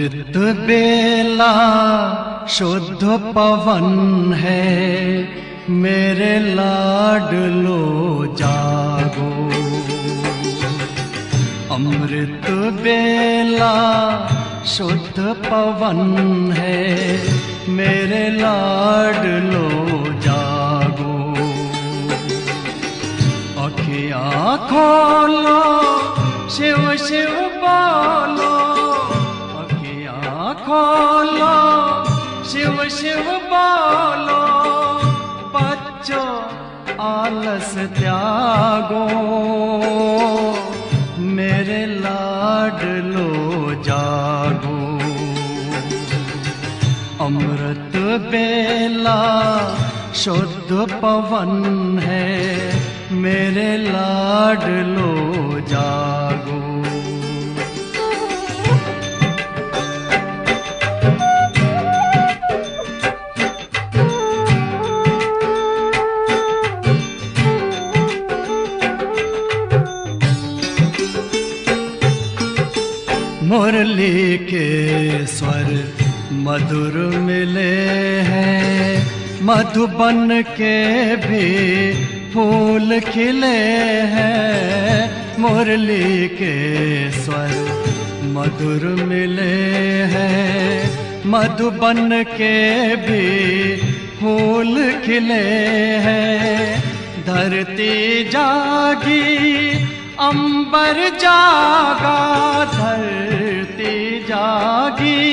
अमृत बेला शुद्ध पवन है, मेरे लाडलो जागो। अमृत बेला शुद्ध पवन है, मेरे लाडलो जागो। अखियाँ खोलो, शिव शिव बोलो, अखियाँ खोलो, शिव शिव बोलो। बच्चों आलस त्यागो, मेरे लाडलो जागो। अमृत बेला शुद्ध पवन है, मेरे लाडलो जागो। मुरली के स्वर मधुर मिले हैं, मधुबन के भी फूल खिले हैं। मुरली के स्वर मधुर मिले हैं, मधुबन के भी फूल खिले हैं। धरती जागी, अंबर जागा, धरती जागी,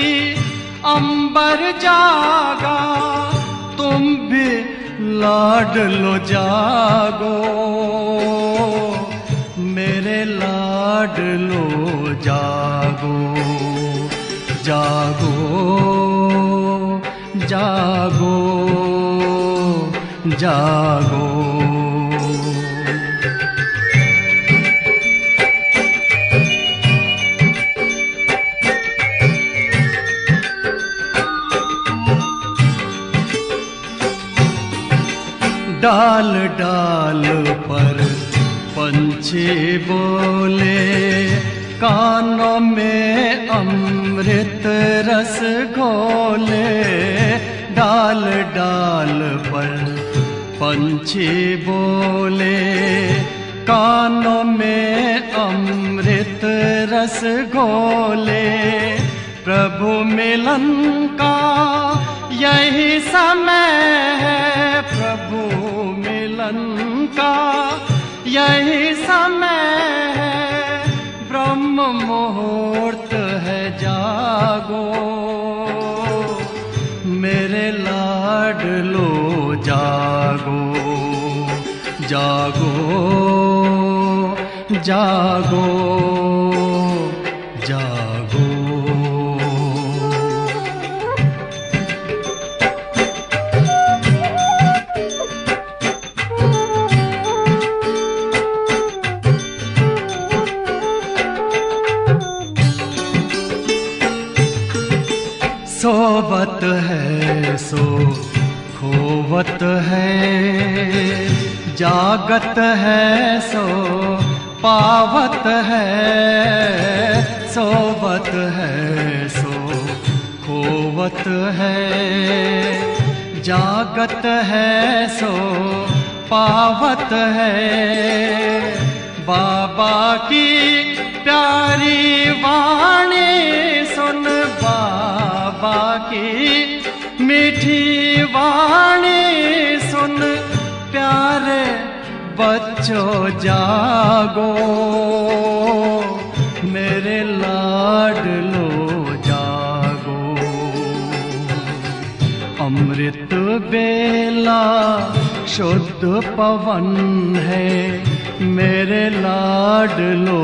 अंबर जागा। तुम भी लाडलो जागो, मेरे लाडलो जागो। जागो जागो जागो। डाल डाल पर पंछी बोले, कानों में अमृत रस घोले। डाल डाल पर पंछी बोले, कानों में अमृत रस घोले। प्रभु मिलन का यही समय है, प्रभु मिलन का यही समय है। ब्रह्म मुहूर्त है, जागो, मेरे लाडलो जागो। जागो जागो जागो। सोवत है सो खोवत है, जागत है सो पावत है। सोवत है सो खोवत है, जागत है सो पावत है। बाबा की प्यारी वाणी सुन, बाबा की मीठी वाणी सुन। प्यारे बच्चों जागो, मेरे लाडलो जागो। अमृत बेला शुद्ध पवन है, मेरे लाडलो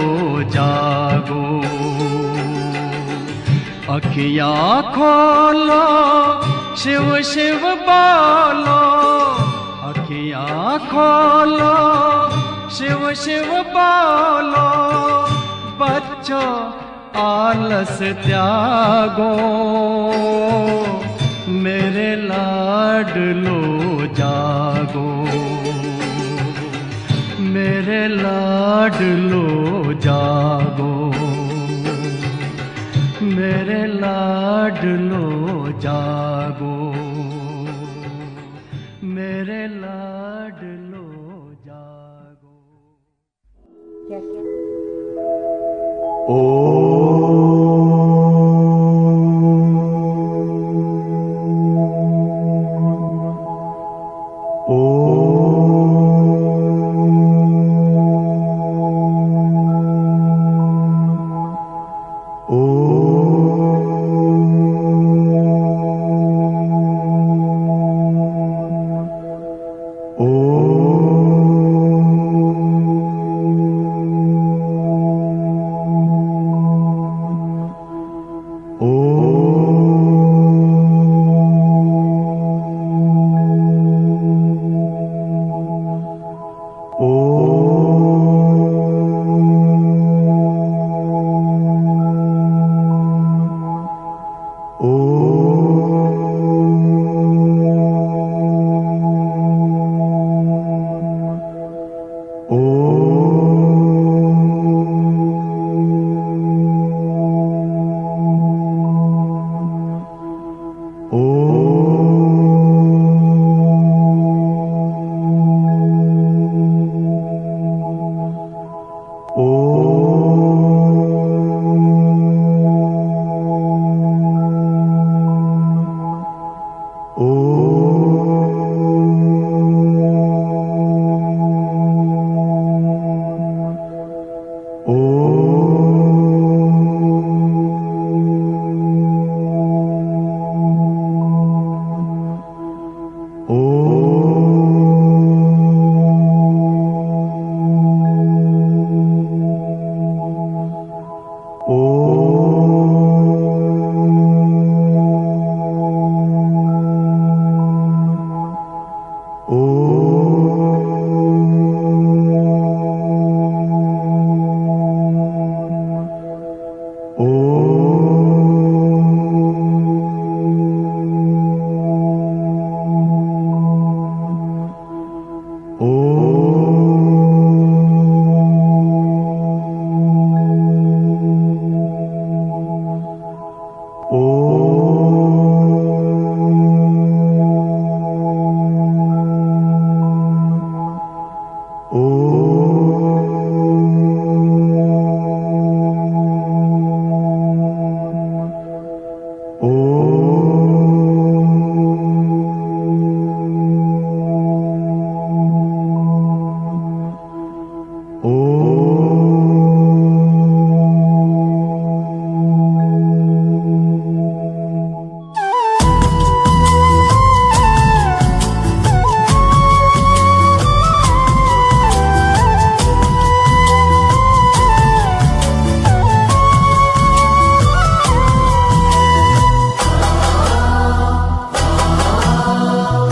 जागो। अखियाँ खोलो, शिव शिव बोलो, अखियाँ खोलो, शिव शिव बोलो। बच्चों आलस त्यागो, मेरे लाडलो जागो। मेरे लाडलो जागो, मेरे लाडलो जागो, मेरे लाडलो जागो। क्या क्या? ओ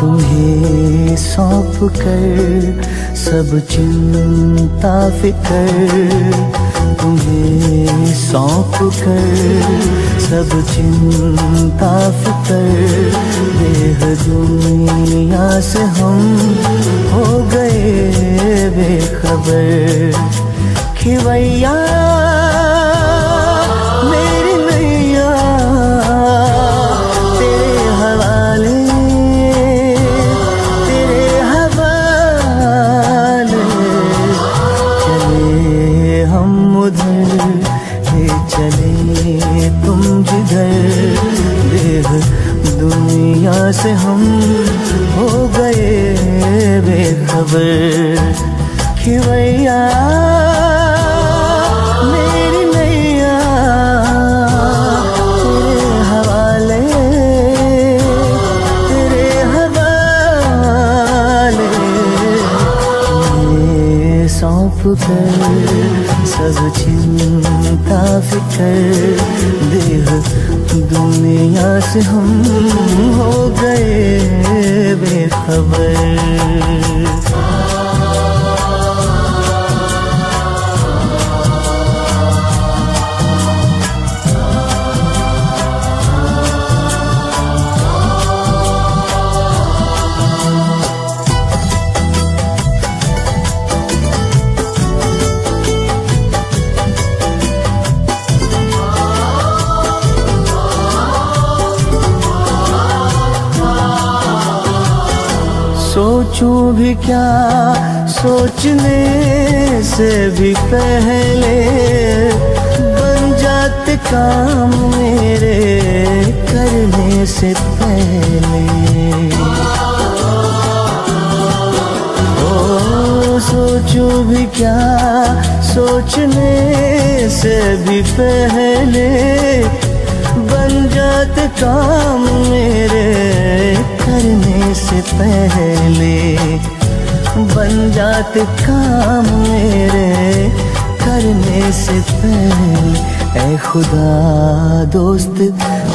तुम्हें सौंप कर सब चिंता फिकर, तुम्हें सौंप कर सब चिंता फिकर, देह दुनिया से हम हो गए बेखबर। खिवैया मेरी नैया तेरे हवाले, तेरे हवाले। चले हम उधर, ले चले तुम जिधर, देह दुनिया से हम हो गए बेखबर। खिवैया मेरी नैया तेरे हवाले, तेरे हवाले। ये सौंप कर सब चिंता फिकर, देह दुनिया से हम हो गए बेखबर। सोचूं भी क्या, सोचने से भी पहले बन जाते काम मेरे करने से पहले। ओ सोचूं भी क्या, सोचने से भी पहले बन जाते काम मेरे करने से पहले, बन जाते काम मेरे करने से पहले। ऐ खुदा दोस्त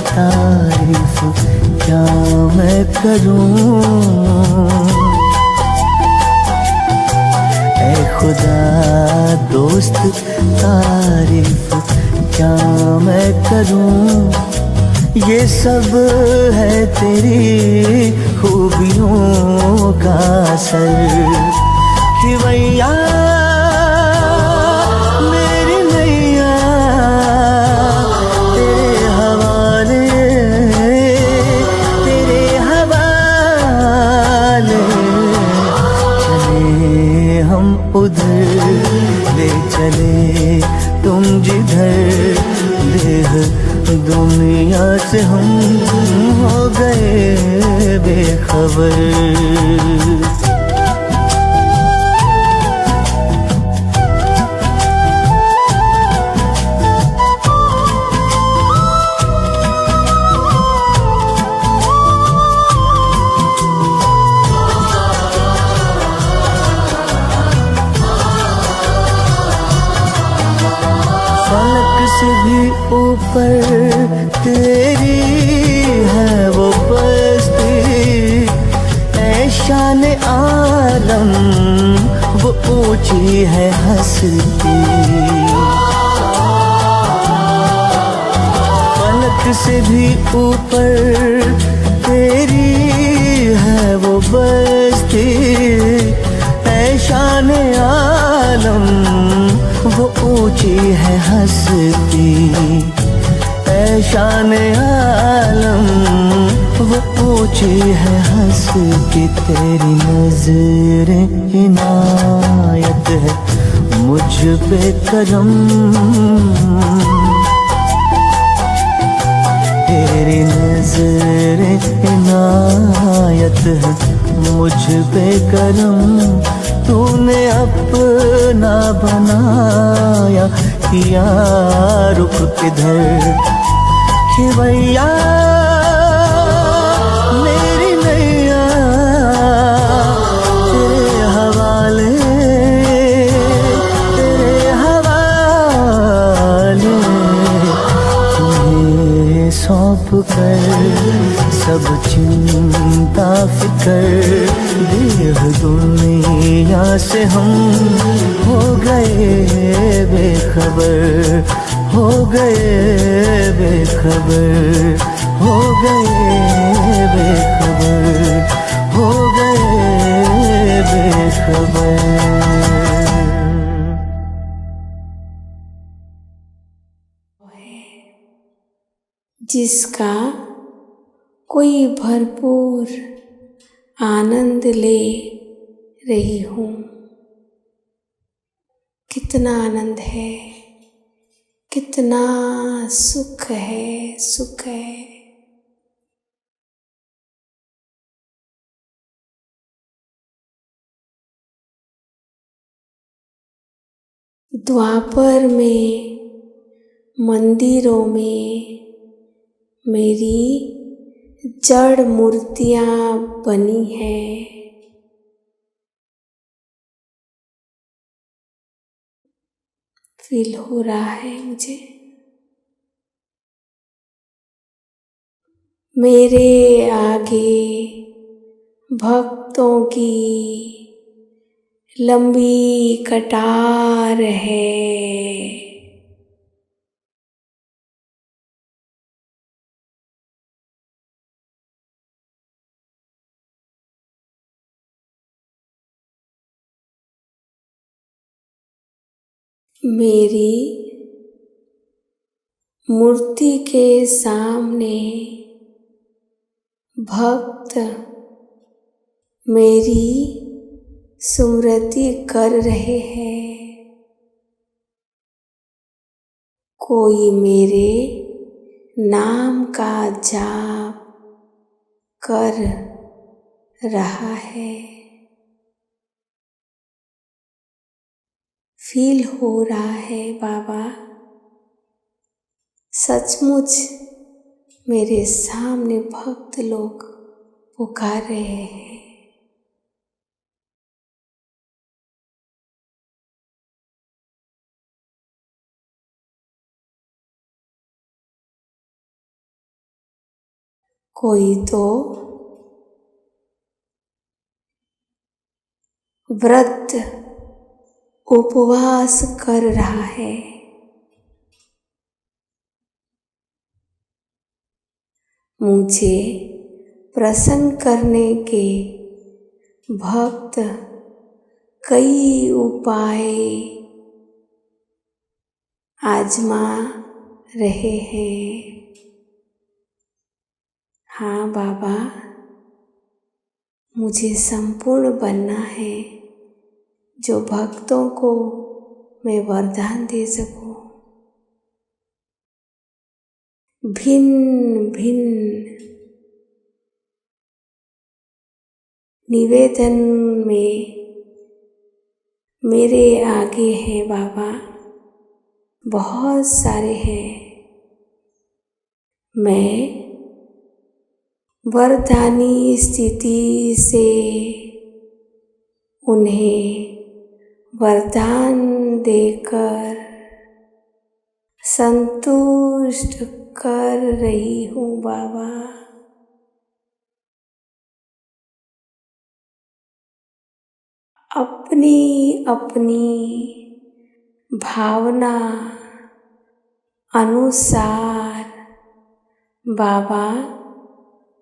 तारीफ क्या मैं करूं, ऐ खुदा दोस्त तारीफ क्या मैं करूं। ये सब है तेरी खूबियों का असर कि भैया मेरी नैया तेरे हवाले, तेरे हवाले। चले हम उधर ले चले तुम जिधर, देह दुनिया से हम हो गए बेखबर। फलक से भी ऊपर तेरी है वो बस्ती, ऐ शान आलम वो ऊंची है हस्ती। फलक से भी ऊपर तेरी है वो बस्ती, ऐ शान आलम वो ऊंची है हस्ती, ऐ शान आलम वो ऊंची है हस्ती। तेरी नजर इनायत है मुझ पे करम, तेरी नजर इनायत है मुझ पे करम। तूने अपना बनाया किया रुख किधर कि भैया मेरी नैया तेरे हवाले, तेरे हवाले। तुम्हें सौंप कर सब चिंता फिकर, देह दुनिया से हम हो गए बेखबर, हो गए बेखबर, हो गए बेखबर, हो गए बेखबर। जिसका कोई भरपूर आनंद ले रही हूँ। कितना आनंद है, कितना सुख है, सुख है। द्वापर में मंदिरों में मेरी जड़ मूर्तियाँ बनी हैं। फील हो रहा है मुझे। मेरे आगे भक्तों की लंबी कतार है। मेरी मूर्ति के सामने भक्त मेरी स्मृति कर रहे हैं। कोई मेरे नाम का जाप कर रहा है। फील हो रहा है बाबा, सचमुच मेरे सामने भक्त लोग पुकार रहे हैं। कोई तो व्रत उपवास कर रहा है। मुझे प्रसन्न करने के भक्त कई उपाय आजमा रहे हैं। हाँ बाबा, मुझे संपूर्ण बनना है, जो भक्तों को मैं वरदान दे सकूं। भिन्न भिन्न निवेदन में मेरे आगे हैं बाबा, बहुत सारे हैं। मैं वरदानी स्थिति से उन्हें वरदान देकर संतुष्ट कर रही हूँ बाबा। अपनी अपनी भावना अनुसार बाबा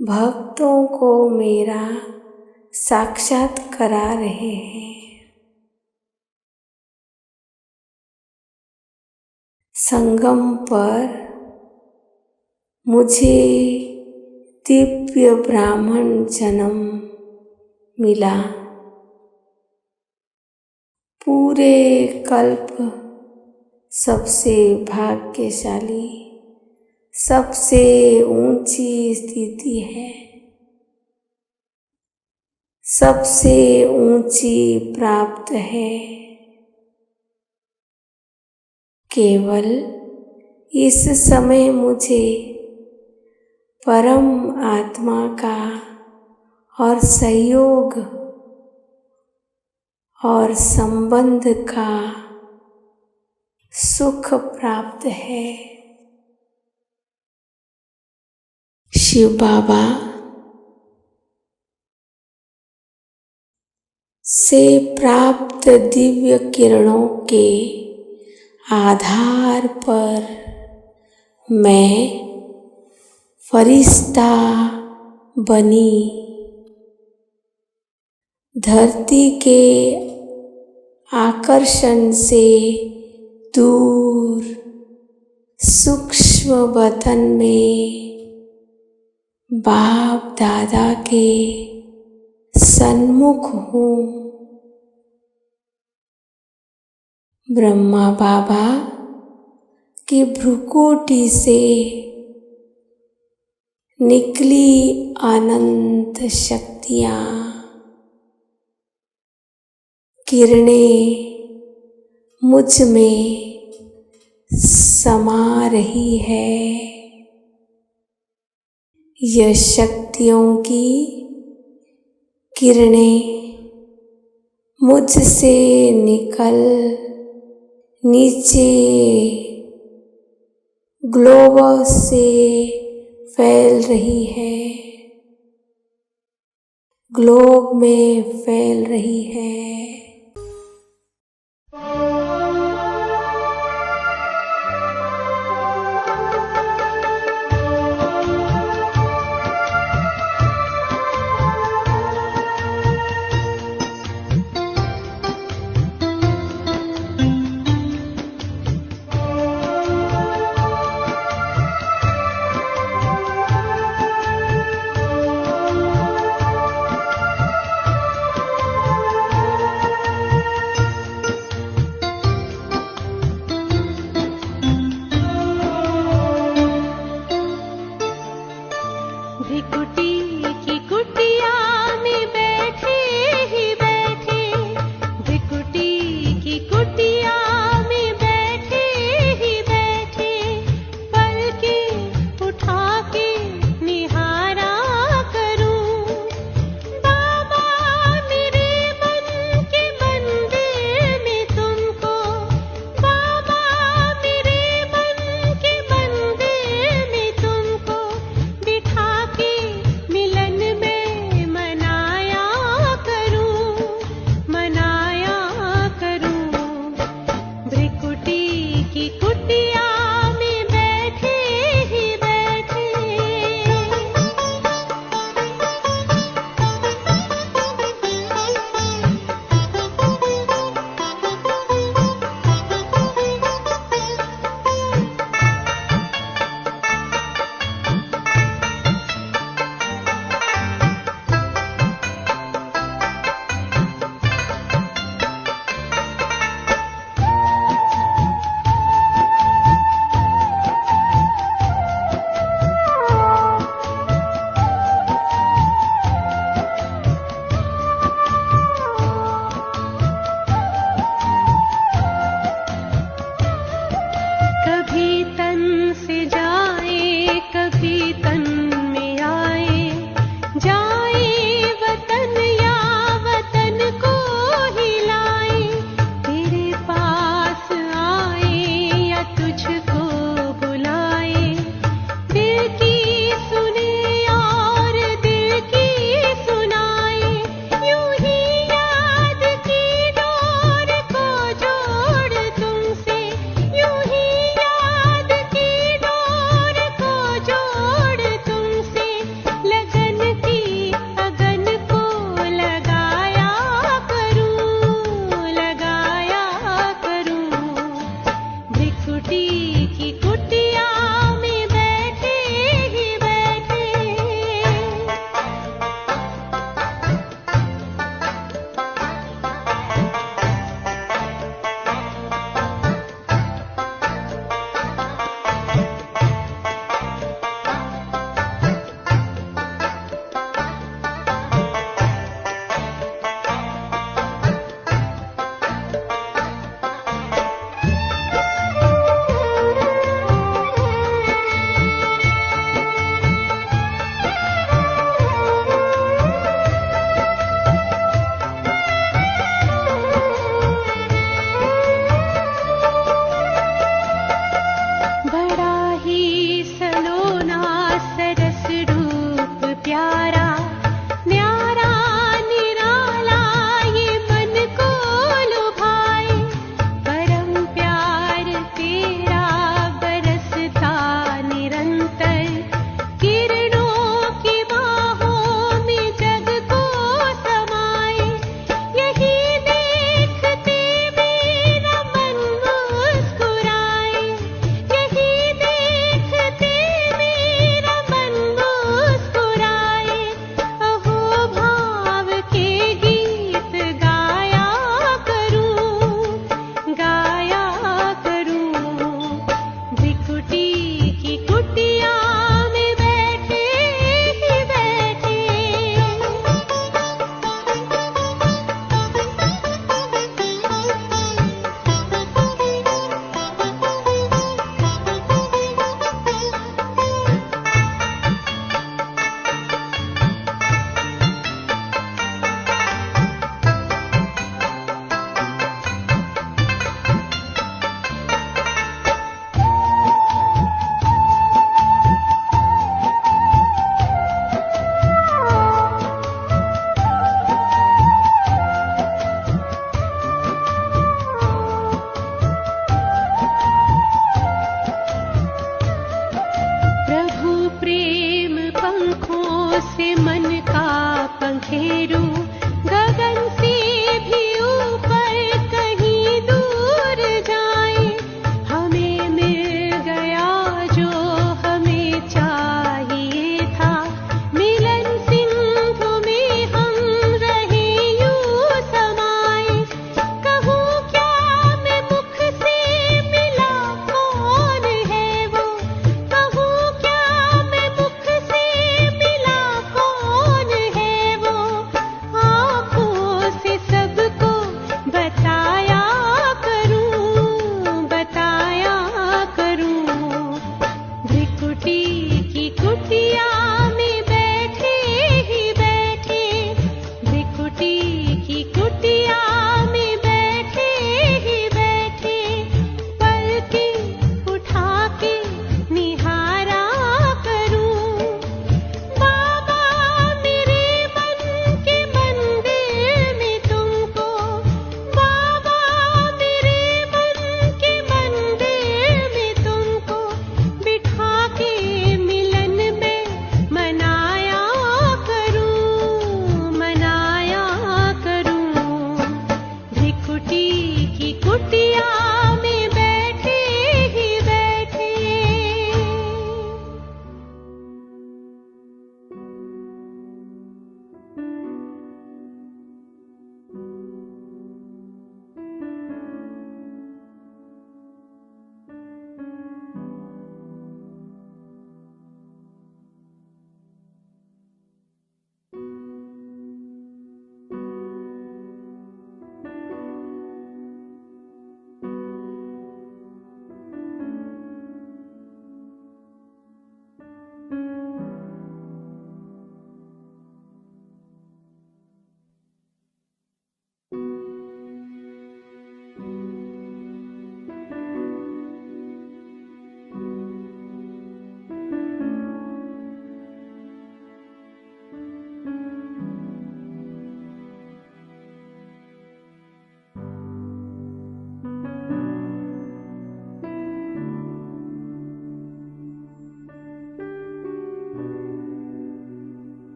भक्तों को मेरा साक्षात करा रहे हैं। संगम पर मुझे दिव्य ब्राह्मण जन्म मिला। पूरे कल्प सबसे भाग्यशाली, सबसे ऊंची स्थिति है, सबसे ऊंची प्राप्त है। केवल इस समय मुझे परम आत्मा का और सहयोग और संबंध का सुख प्राप्त है। शिव बाबा से प्राप्त दिव्य किरणों के आधार पर मैं फरिश्ता बनी धरती के आकर्षण से दूर सूक्ष्म वतन में बाप दादा के सन्मुख हूँ। ब्रह्मा बाबा की भ्रुकुटी से निकली अनंत शक्तियाँ किरणें मुझ में समा रही है। यह शक्तियों की किरणें मुझसे निकल नीचे ग्लोब से फैल रही है, ग्लोब में फैल रही है।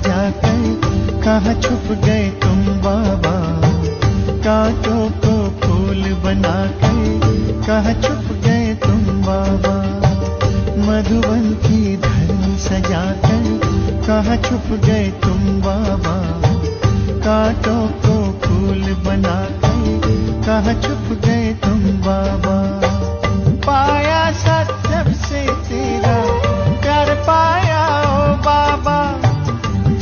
सजा कर कहाँ छुप गए तुम बाबा। कांटों को फूल बना कर कहाँ छुप गए तुम बाबा। मधुबन की धरनी सजा कर कहाँ छुप गए तुम बाबा। कांटों को फूल बना कर कहाँ छुप गए तुम बाबा। पाया सत्सब से तेरा प्यार पाया ओ बाबा।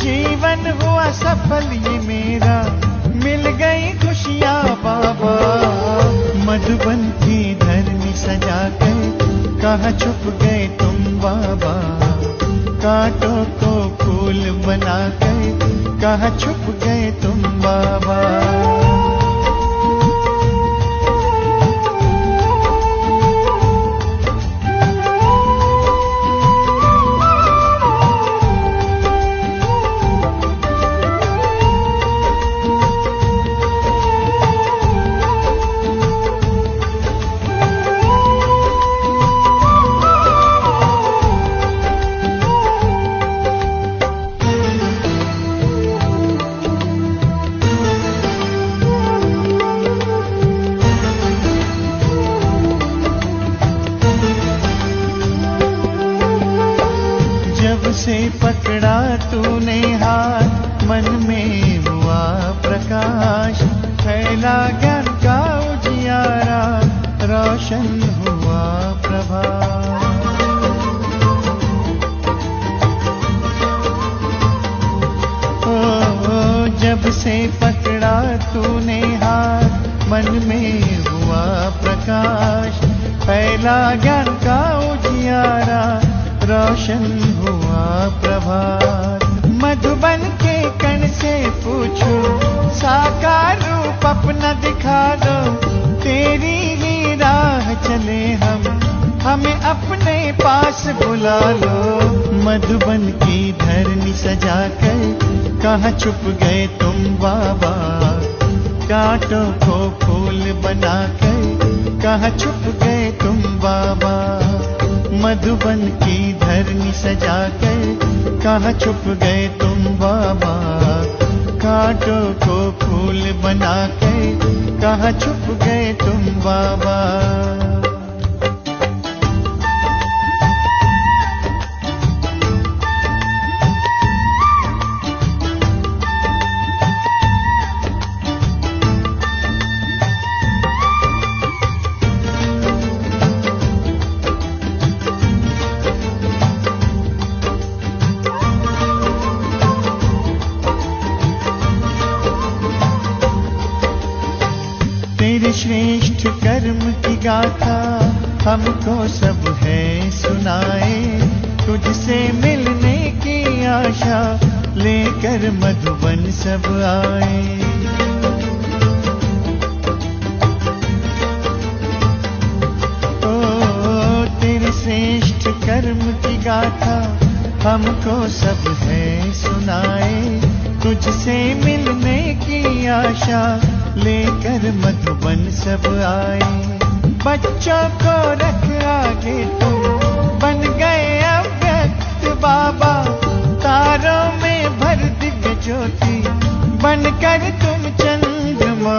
जीवन हुआ सफल ये मेरा, मिल गई खुशियाँ बाबा। मधुबन की धरनी सजा कर कहाँ छुप गए तुम बाबा। कांटों को फूल बना कर कहाँ छुप गए तुम बाबा। से पकड़ा तूने हाथ मन में हुआ प्रकाश। फैला ज्ञान का उजियारा, रोशन हुआ प्रभात। ओ जब से पकड़ा तूने हाथ मन में हुआ प्रकाश। फैला ज्ञान का उजियारा, रोशन हुआ प्रभात। मधुबन के कण से पूछो, साकार रूप अपना दिखा दो। तेरी ही राह चले हम, हमें अपने पास बुला लो। मधुबन की धरनी सजा कर कहाँ छुप गए तुम बाबा। कांटों को फूल बना कर कहाँ छुप गए तुम बाबा। मधुबन की धरनी सजा कर कहाँ छुप गए तुम बाबा। कांटों को फूल बना कर कहाँ छुप गए तुम बाबा। श्रेष्ठ कर्म की गाथा हमको सब है सुनाए। तुझसे मिलने की आशा लेकर मधुबन सब आए। ओ तेरे श्रेष्ठ कर्म की गाथा हमको सब है सुनाए। तुझसे मिलने की आशा लेकर मधुबन सब आए। बच्चों को रख आगे तुम, बन गए अव्यक्त बाबा। तारों में भर दिव्य ज्योति, बनकर तुम चंद्रमा।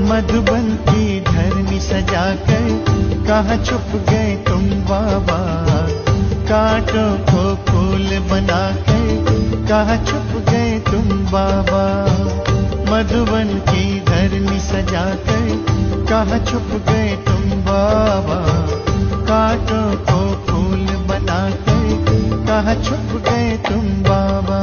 मधुबन की धरनी सजा कर कहाँ छुप गए तुम बाबा। कांटों को फूल बना कर कहाँ छुप गए तुम बाबा। मधुबन की धरनी सजा कर कहाँ छुप गए तुम बाबा। कांटों को फूल बना कर कहाँ छुप गए तुम बाबा।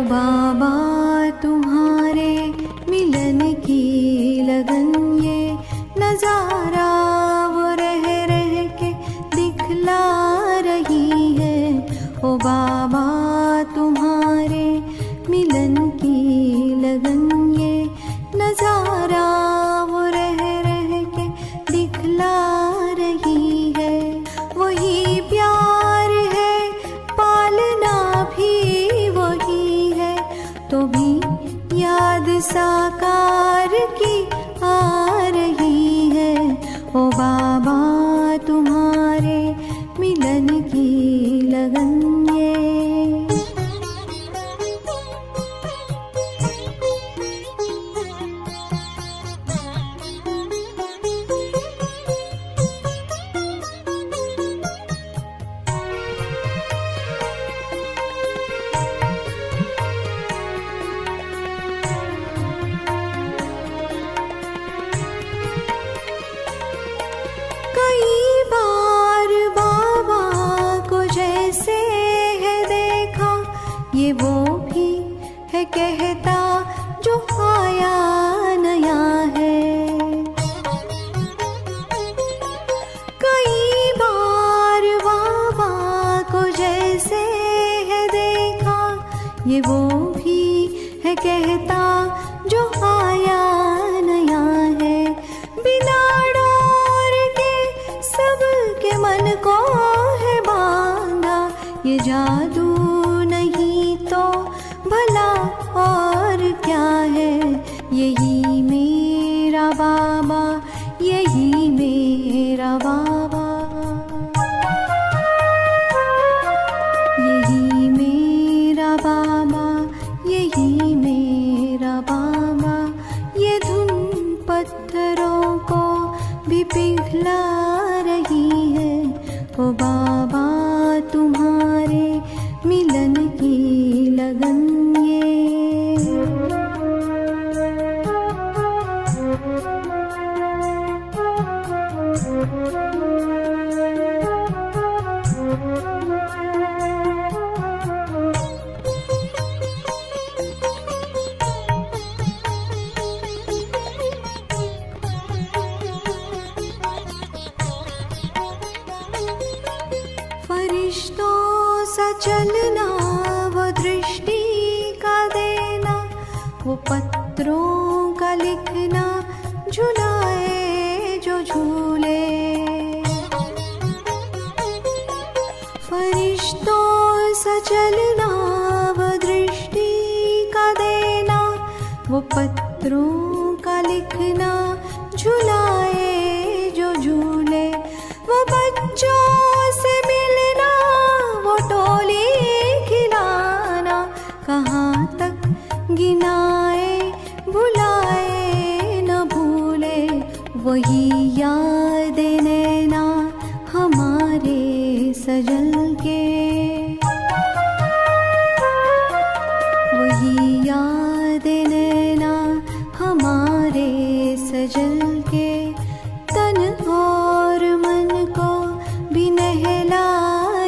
बाबा तुम्हारे मिलन की लगन ये नजारा वो रह रह के दिखला रही है। ओ बाबा तुम्हारे मिलन की लगन ये नजारा वो रह रह के दिखला रही है। वही प्यार है पालना भी वही है, तो भी याद साकार की आ रही है। ओ बाबा तुम्हारे मिलन की लगन ये। कई बार बाबा को जैसे है देखा, ये वो भी है कहता जो आया नया है। कई बार बाबा को जैसे है देखा, ये वो भी है कहता जो आया नया है। बिना डोर के सबके मन को है बांधा, ये जादू नहीं तो भला और क्या है। यही मेरा बाबा, यही मेरा बाबा, यही मेरा बाबा, यही मेरा बाबा। ये धुन पत्थरों को भी पिघला रही है। ओ बाबा तुम्हारे मिलन की लगन ये। फरिश्तों सा चलना, वो दृष्टि का देना, वो पत्रों का लिखना, झुलाए जो झूले। फरिश्तों सा चलना, वो दृष्टि का देना, वो पत्रों का लिखना, झुलाए जो झूले। वो बच्चों से मिलना, वो टोली खिलाना, कहाँ तक गिनाए भुलाए न भूले। वही याद नैना हमारे सजल के, वही याद नैना हमारे सजल के। तन और मन को भी नहला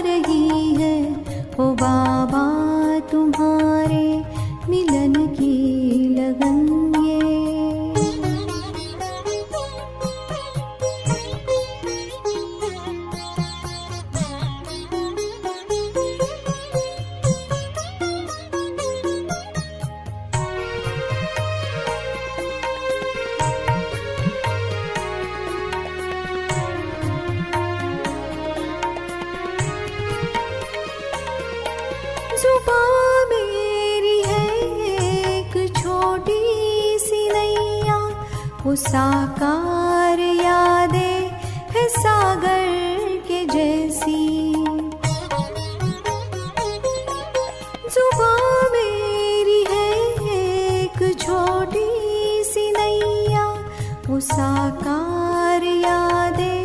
रही है। ओ बाबा तुम्हारे मिलन की लगन ये। जुबां मेरी है एक छोटी सी नैया, वो साकार यादें है सागर के जैसी। जुबां मेरी है एक छोटी सी नैया, वो साकार यादें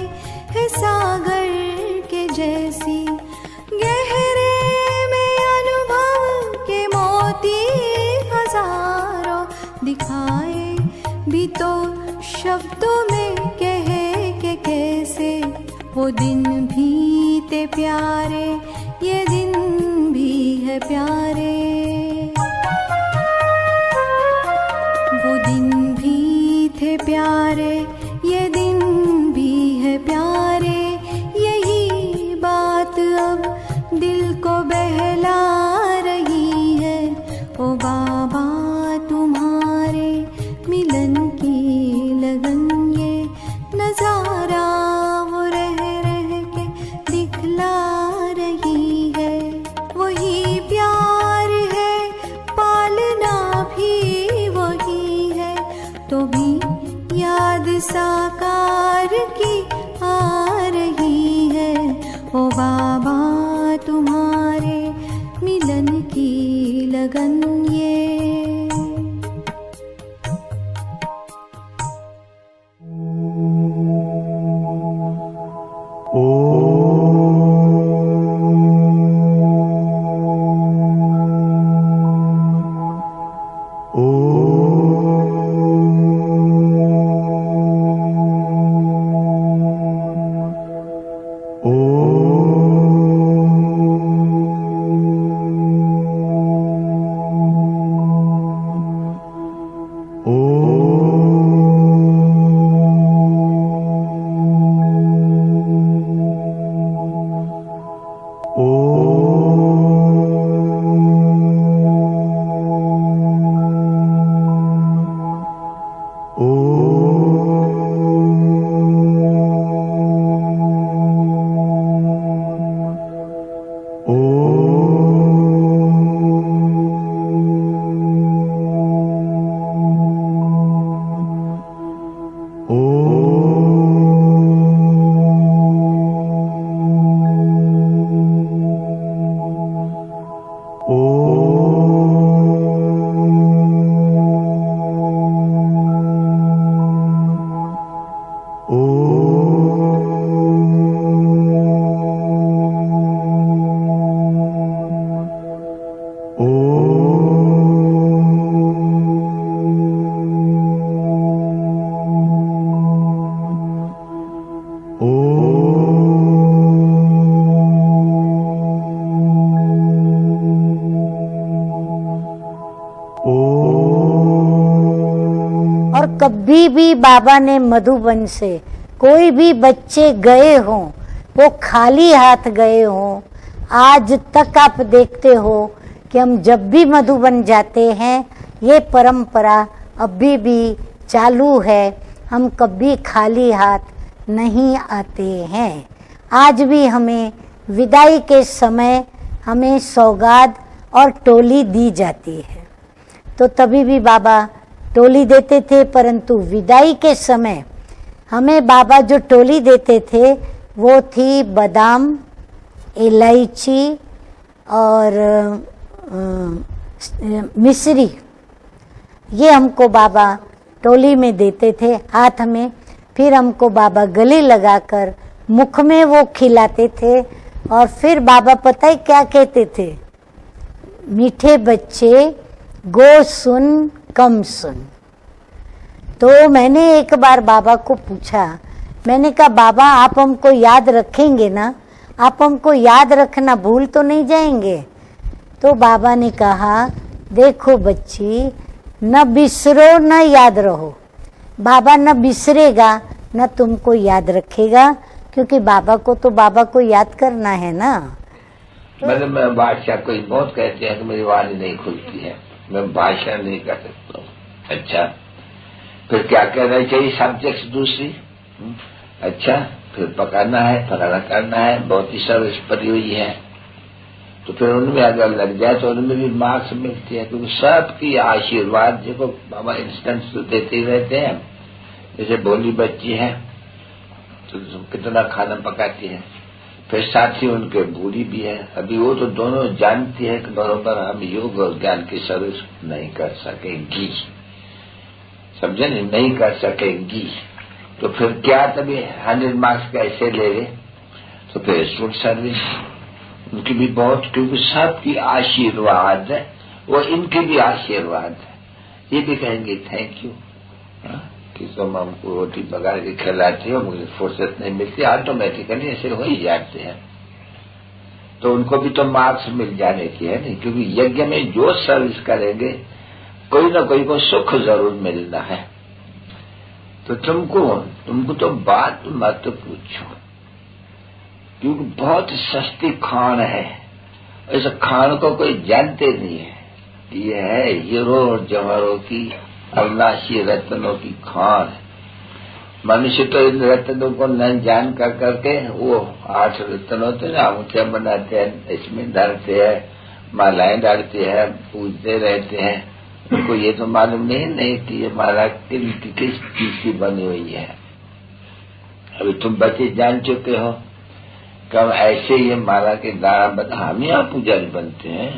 है सागर के जैसी। गहरे दिखाए भी तो शब्दों में कहे के कैसे। वो दिन भी थे प्यारे, ये दिन भी है प्यारे। प्यारे ये दिन भी है प्यारे, यही बात अब दिल को बहला रही है। ओ बाबा तुम्हारे मिलन की लगन ये नजारा वो रह रह के दिखला रही है। वही प्यार है पालना भी वही है, तो भी याद साकार की आ रही है। ओ बाबा तुम्हारे मिलन की लगन ये। कभी भी बाबा ने मधुबन से कोई भी बच्चे गए हों, वो खाली हाथ गए हों, आज तक आप देखते हो कि हम जब भी मधुबन जाते हैं ये परंपरा अभी भी चालू है। हम कभी खाली हाथ नहीं आते हैं। आज भी हमें विदाई के समय हमें सौगात और टोली दी जाती है। तो तभी भी बाबा टोली देते थे, परंतु विदाई के समय हमें बाबा जो टोली देते थे वो थी बादाम, इलायची और मिश्री। ये हमको बाबा टोली में देते थे हाथ में। फिर हमको बाबा गले लगाकर मुख में वो खिलाते थे। और फिर बाबा पता है क्या कहते थे? मीठे बच्चे गो सुन कम सुन। तो मैंने एक बार बाबा को पूछा, मैंने कहा बाबा आप हमको याद रखेंगे ना? आप हमको याद रखना भूल तो नहीं जाएंगे? तो बाबा ने कहा देखो बच्ची, न बिसरो न याद रहो। बाबा न बिसरेगा न तुमको याद रखेगा, क्योंकि बाबा को तो बाबा को याद करना है ना। मतलब मैं भाषा कोई बहुत कहते हैं कि मेरी वाणी नहीं खुलती है, मैं भाषा नहीं कर सकता हूँ। अच्छा, फिर क्या कहना चाहिए? सब्जेक्ट दूसरी। अच्छा, फिर पकाना है, फलाना करना है, बहुत ही सर्विस पड़ी हुई है। तो फिर उनमें अगर लग जाए तो उनमें भी मार्क्स मिलती है, क्योंकि सबकी आशीर्वाद देखो बाबा इंस्टेंस तो देते ही रहते हैं। जैसे भोली बच्ची है तो कितना खाना पकाती है, फिर साथ ही उनके बूढ़ी भी है। अभी वो तो दोनों जानती है कि बरोबर हम योग और ज्ञान की सर्विस नहीं कर सकेंगी, समझे नहीं कर सकेंगी। तो फिर क्या तभी 100 मार्क्स कैसे ले गए? तो फिर स्टूडेंट सर्विस उनकी भी बहुत, क्योंकि सबकी आशीर्वाद है, वो इनके भी आशीर्वाद है। ये भी कहेंगे थैंक यू कि तुम हमको रोटी पका के खिलाती हो, मुझे फुर्सत नहीं मिलती, ऑटोमेटिकली ऐसे हो ही जाते हैं। तो उनको भी तो मार्क्स मिल जाने की है नहीं, क्योंकि यज्ञ में जो सर्विस करेंगे कोई ना कोई को सुख जरूर मिलना है। तो तुमको तो बात मत पूछो, क्योंकि बहुत सस्ती खान है। इस खान को कोई जानते नहीं है। ये है हीरो और जवाहरों की अविनाशी रत्नों की खान। मनुष्य तो इन रत्नों को न जान कर करके वो 8 रत्न होते ना, अंगूठिया बनाते हैं, इसमें डालते हैं, मालाएं डालते हैं, पूजते रहते हैं। उनको ये तो मालूम नहीं कि ये माला किस चीज की बनी हुई है। अभी तुम बच्चे जान चुके हो कब ऐसे ये माला के दाना बना। हम यहाँ पुजारी बनते हैं,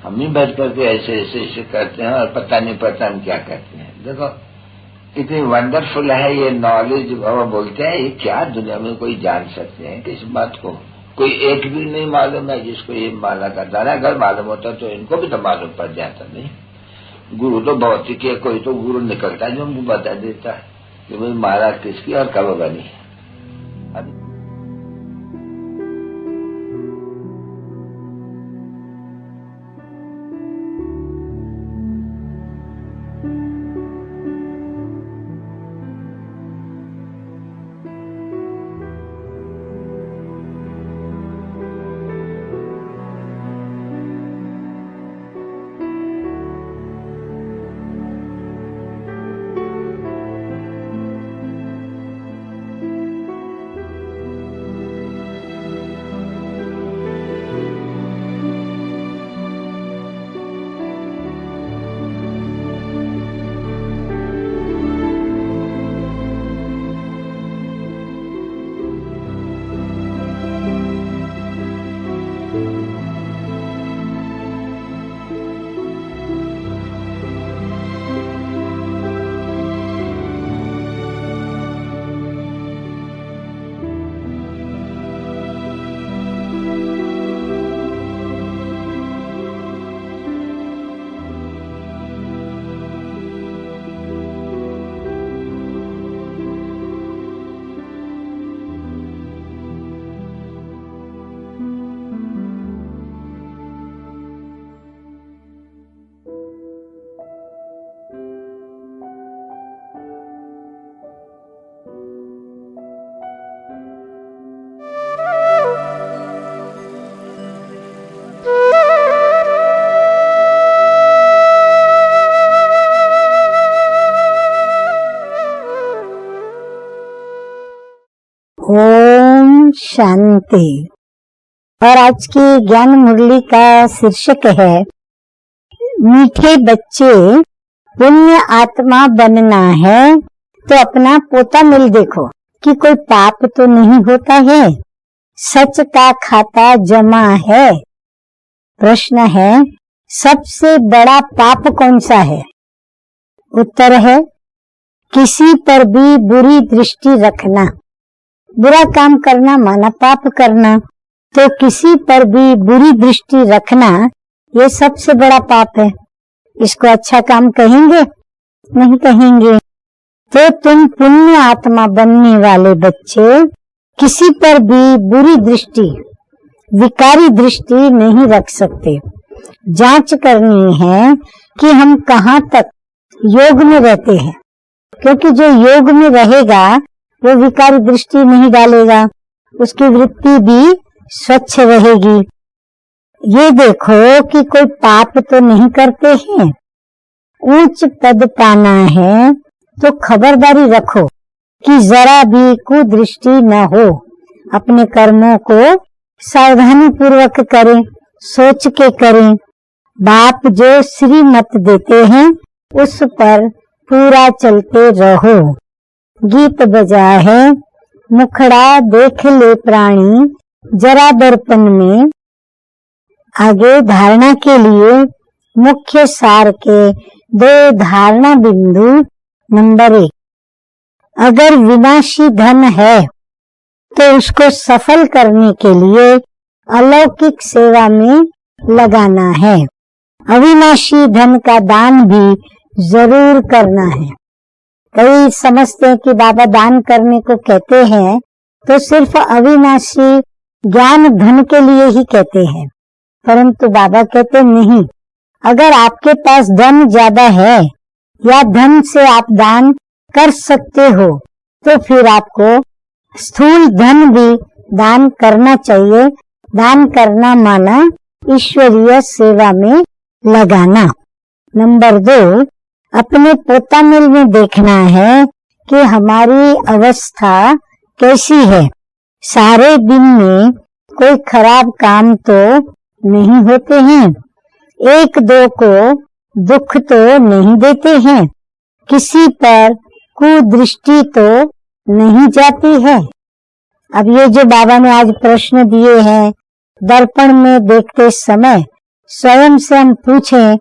हम ही बैठ करके ऐसे करते हैं और पता नहीं पड़ता हम क्या करते हैं। देखो कितनी वंडरफुल है ये नॉलेज। बाबा बोलते हैं ये क्या दुनिया में कोई जान सकते हैं किस बात को? कोई एक भी नहीं मालूम है जिसको ये माला का दाना। अगर मालूम होता तो इनको भी तो मालूम पड़ जाता। नहीं, गुरु तो भौतिक है, कोई तो गुरु निकलता है जो हमको बता देता है कि भाई माला किसकी और कब बनी है। ओम शांति। और आज की ज्ञान मुरली का शीर्षक है मीठे बच्चे, पुण्य आत्मा बनना है तो अपना पोता मिल देखो कि कोई पाप तो नहीं होता है, सच का खाता जमा है। प्रश्न है सबसे बड़ा पाप कौन सा है? उत्तर है किसी पर भी बुरी दृष्टि रखना। बुरा काम करना माना पाप करना, तो किसी पर भी बुरी दृष्टि रखना ये सबसे बड़ा पाप है। इसको अच्छा काम कहेंगे? नहीं कहेंगे। तो तुम पुण्य आत्मा बनने वाले बच्चे किसी पर भी बुरी दृष्टि, विकारी दृष्टि नहीं रख सकते। जांच करनी है कि हम कहाँ तक योग में रहते हैं, क्योंकि जो योग में रहेगा वो विकारी दृष्टि नहीं डालेगा, उसकी वृत्ति भी स्वच्छ रहेगी। ये देखो कि कोई पाप तो नहीं करते हैं। ऊंच पद पाना है तो खबरदारी रखो कि जरा भी कुदृष्टि न हो। अपने कर्मों को सावधानी पूर्वक करें, सोच के करें। बाप जो श्रीमत देते हैं उस पर पूरा चलते रहो। गीत बजा है मुखड़ा देख ले प्राणी जरा दर्पण में। आगे धारणा के लिए मुख्य सार के 2 धारणा बिंदु। नंबर 1, अगर विनाशी धन है तो उसको सफल करने के लिए अलौकिक सेवा में लगाना है। अविनाशी धन का दान भी जरूर करना है। कई समझते हैं कि बाबा दान करने को कहते हैं तो सिर्फ अविनाशी ज्ञान धन के लिए ही कहते हैं, परंतु बाबा कहते नहीं। अगर आपके पास धन ज्यादा है या धन से आप दान कर सकते हो तो फिर आपको स्थूल धन भी दान करना चाहिए। दान करना माना ईश्वरीय सेवा में लगाना। नंबर 2, अपने पोतामिल में देखना है कि हमारी अवस्था कैसी है। सारे दिन में कोई खराब काम तो नहीं होते हैं, एक दो को दुख तो नहीं देते हैं, किसी पर कुदृष्टि तो नहीं जाती है। अब ये जो बाबा ने आज प्रश्न दिए हैं, दर्पण में देखते समय स्वयं से हम पूछें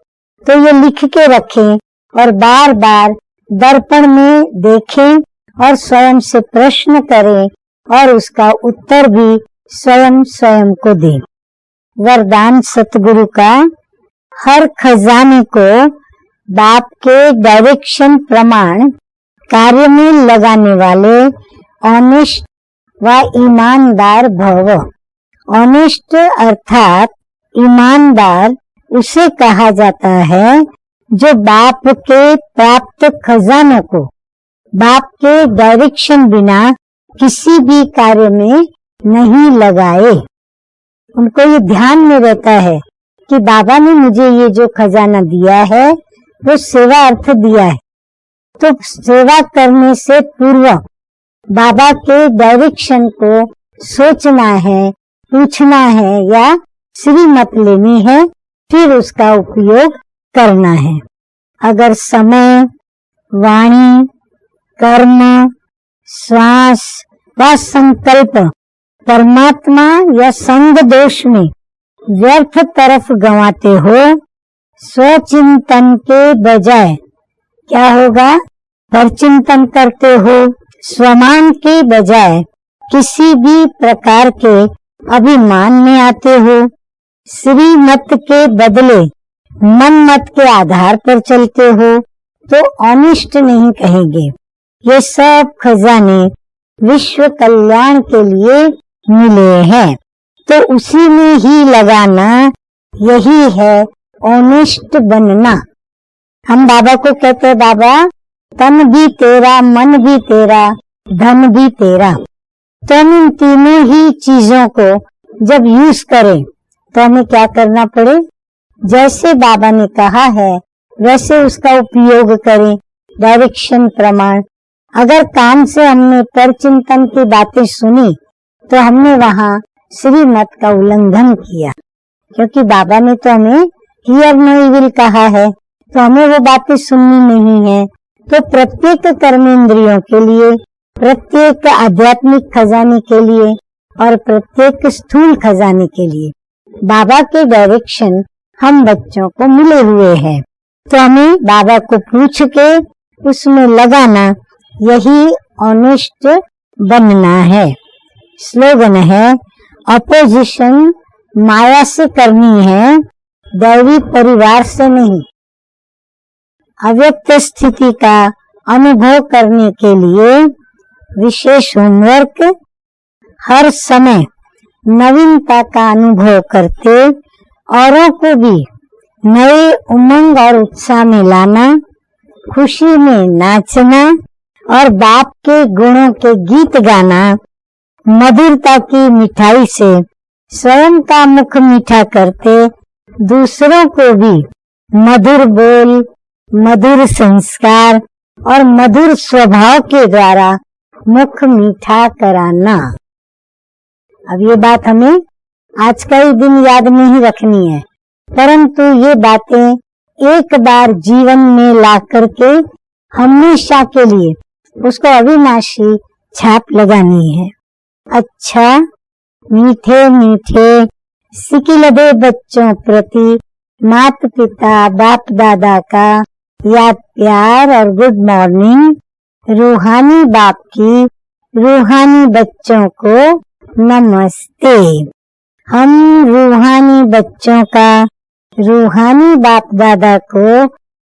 तो ये लिख के रखें और बार बार दर्पण में देखें और स्वयं से प्रश्न करें और उसका उत्तर भी स्वयं को दें। वरदान सतगुरु का, हर खजाने को बाप के डायरेक्शन प्रमाण कार्य में लगाने वाले ऑनेस्ट व ईमानदार भव। ऑनेस्ट अर्थात ईमानदार उसे कहा जाता है जो बाप के प्राप्त खजानों को बाप के डायरेक्शन बिना किसी भी कार्य में नहीं लगाए। उनको ये ध्यान में रहता है कि बाबा ने मुझे ये जो खजाना दिया है वो सेवा अर्थ दिया है, तो सेवा करने से पूर्व बाबा के डायरेक्शन को सोचना है, पूछना है या श्रीमत लेनी है, फिर उसका उपयोग करना है। अगर समय, वाणी, कर्म, श्वास व संकल्प परमात्मा या संग दोष में व्यर्थ तरफ गंवाते हो, स्वचिंतन के बजाय क्या होगा, परचिंतन करते हो, स्वमान के बजाय किसी भी प्रकार के अभिमान में आते हो, श्रीमत के बदले मन मत के आधार पर चलते हो, तो ऑनेस्ट नहीं कहेंगे। ये सब खजाने विश्व कल्याण के लिए मिले हैं, तो उसी में ही लगाना, यही है ऑनेस्ट बनना। हम बाबा को कहते हैं, बाबा तन भी तेरा, मन भी तेरा, धन भी तेरा। तो हम इन तीनों ही चीजों को जब यूज करें तो हमें क्या करना पड़े, जैसे बाबा ने कहा है वैसे उसका उपयोग करें। डायरेक्शन प्रमाण, अगर कान से हमने परचिंतन की बातें सुनी तो हमने वहाँ श्रीमत का उल्लंघन किया, क्योंकि बाबा ने तो हमें हियर नो इविल कहा है, तो हमें वो बातें सुननी नहीं है। तो प्रत्येक कर्मेंद्रियों के लिए, प्रत्येक आध्यात्मिक खजाने के लिए और प्रत्येक स्थूल खजाने के लिए बाबा के डायरेक्शन हम बच्चों को मिले हुए हैं, तो हमें बाबा को पूछ के उसमें लगाना, यही ऑनेस्ट बनना है। स्लोगन है, अपोजिशन माया से करनी है, दैवी परिवार से नहीं। अव्यक्त स्थिति का अनुभव करने के लिए विशेष होमवर्क, हर समय नवीनता का अनुभव करते औरों को भी नए उमंग और उत्साह में लाना, खुशी में नाचना और बाप के गुणों के गीत गाना, मधुरता की मिठाई से स्वयं का मुख मीठा करते दूसरों को भी मधुर बोल, मधुर संस्कार और मधुर स्वभाव के द्वारा मुख मीठा कराना। अब ये बात हमें आज का ही दिन याद नहीं रखनी है, परंतु ये बातें एक बार जीवन में ला करके हमेशा के लिए उसको अविनाशी छाप लगानी है। अच्छा, मीठे मीठे सिकिलदे बच्चों प्रति माता पिता बाप दादा का याद प्यार और गुड मॉर्निंग। रूहानी बाप की रूहानी बच्चों को नमस्ते। हम रूहानी बच्चों का रूहानी बाप दादा को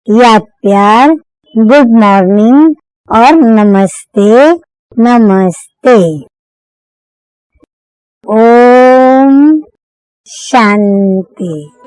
याद प्यार, गुड मॉर्निंग और नमस्ते नमस्ते। ओम शांति।